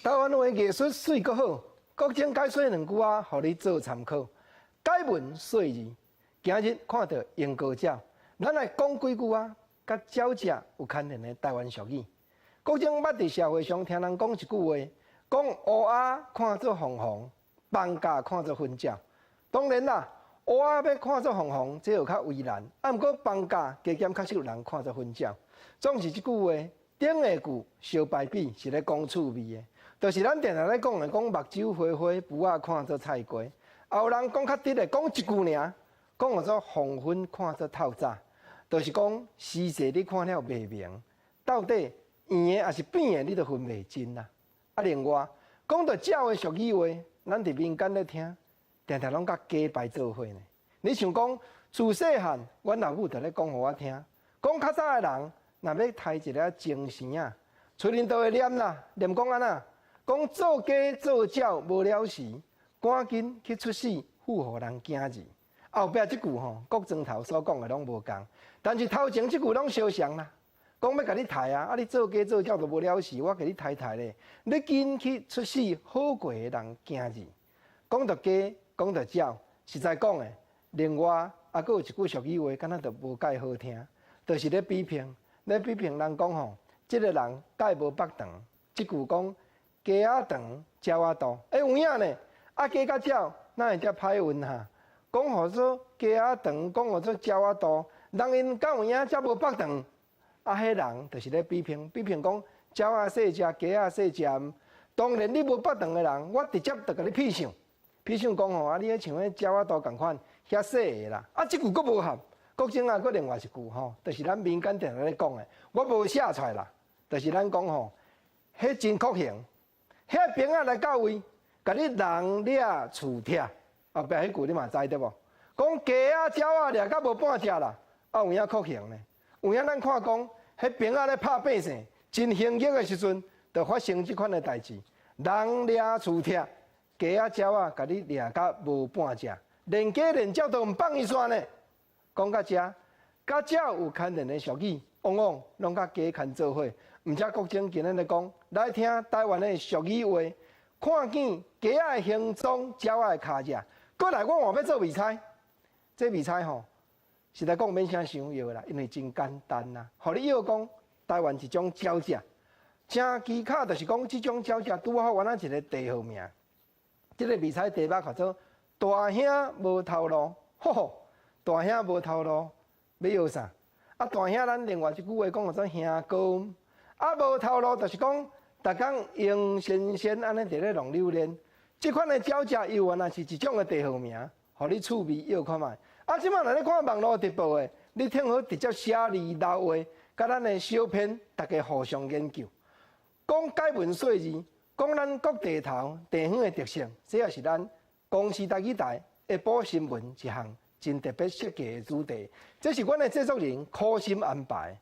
台湾话艺术水阁好，国情解说两句啊，互你做参考。解文说字，今日看到英高鸟，咱来讲几句啊，甲鸟只有牵连的台湾俗语。国情捌伫社会上听人讲一句话，讲乌鸦看做凤凰，放假看做粉鸟。当然啦，乌鸦要看做凤凰，这有较为难；啊，毋过放假加减确实有人看做粉鸟。总是即句话。顶个句相排比是咧讲趣味的，就是咱定定咧讲目睭花花，浮仔看做菜瓜。也有人讲较直的，讲一句尔，讲做黄昏看做透早，就是讲时势你看了袂明，到底圆的还是扁的，你都分袂清啦。啊，另外讲到鸟的俗语话，咱伫民间咧听，定定拢甲假牌做伙呢。你想讲，自细汉，阮老母就咧讲互我听，讲较早的人。若要抬一个精神啊，厝恁都会念啦，念讲安那，讲做鸡做鸟无了时，赶紧去出世，富互人惊字。后壁即句吼，国庄头所讲的拢无共，但是头前即句拢相像啦。讲要甲你抬啊，你做鸡做鸟都无了时，我甲你抬咧，你紧去出世，好过的人惊字。讲到鸡，讲到鸟，实在讲的，另外还佫有一句俗语话，敢若就无介好听，就是咧比拼。咧批评人讲吼，即个人介无腹肠，即句讲鸡仔长，鸟仔大，有影呢。啊，鸡甲鸟哪会遮歹运哈？讲互做鸡仔长，讲互做鸟仔大，人因敢有影遮无腹肠？啊，迄人就是咧批评讲鸟仔细食，鸡仔细食。当然你无腹肠的人，我直接就甲你批上讲吼，啊，你迄像迄鸟仔大共款，遐细个啦。啊，即句佫无合。国情啊，佫另外一句吼，就是咱民间定定咧讲的，我无写出来啦，就是咱讲吼，迄真酷刑，遐兵仔来到位，甲你人掠厝拆，后壁迄句你嘛知对无？讲鸡仔、鸟仔掠到无半只啦，啊有影酷刑呢？有影咱看讲，迄兵仔咧拍百姓，真凶恶的时阵，就发生即款的代志，人掠厝拆，鸡仔、鸟仔甲你掠到无半只，连鸡连鸟都毋放伊算呢。讲到遮，甲鸟有牵连的俗语，往往拢甲鸡牵做伙。毋则国情今日咧讲，来听台湾的俗语话，看见鸡仔的形状，鸟仔的脚只。过来，我换要做味菜，这味菜吼，实在讲免啥想要啦，因为真简单啦。互你要讲，台湾一种鸟只，正奇卡就是讲即种鸟只拄好原来一个地号名。这个味菜题目叫做大兄无头路，吼吼。大兄无头路，要摇啥？啊，大兄咱另外一句话讲做兄哥，啊无头路就是讲，逐工用先生安尼伫咧弄榴莲。即款的鸟只又原来是一种的地号名，互你趣味摇看卖。啊，即摆若咧看网络直播的，你听好直接写字留话，甲咱的小编大家互相研究，讲解文说字，讲咱各地头地方的特性，这也是咱公视台语台下晡新闻一项。真特别设计的主题，这是阮的制作人苦心安排。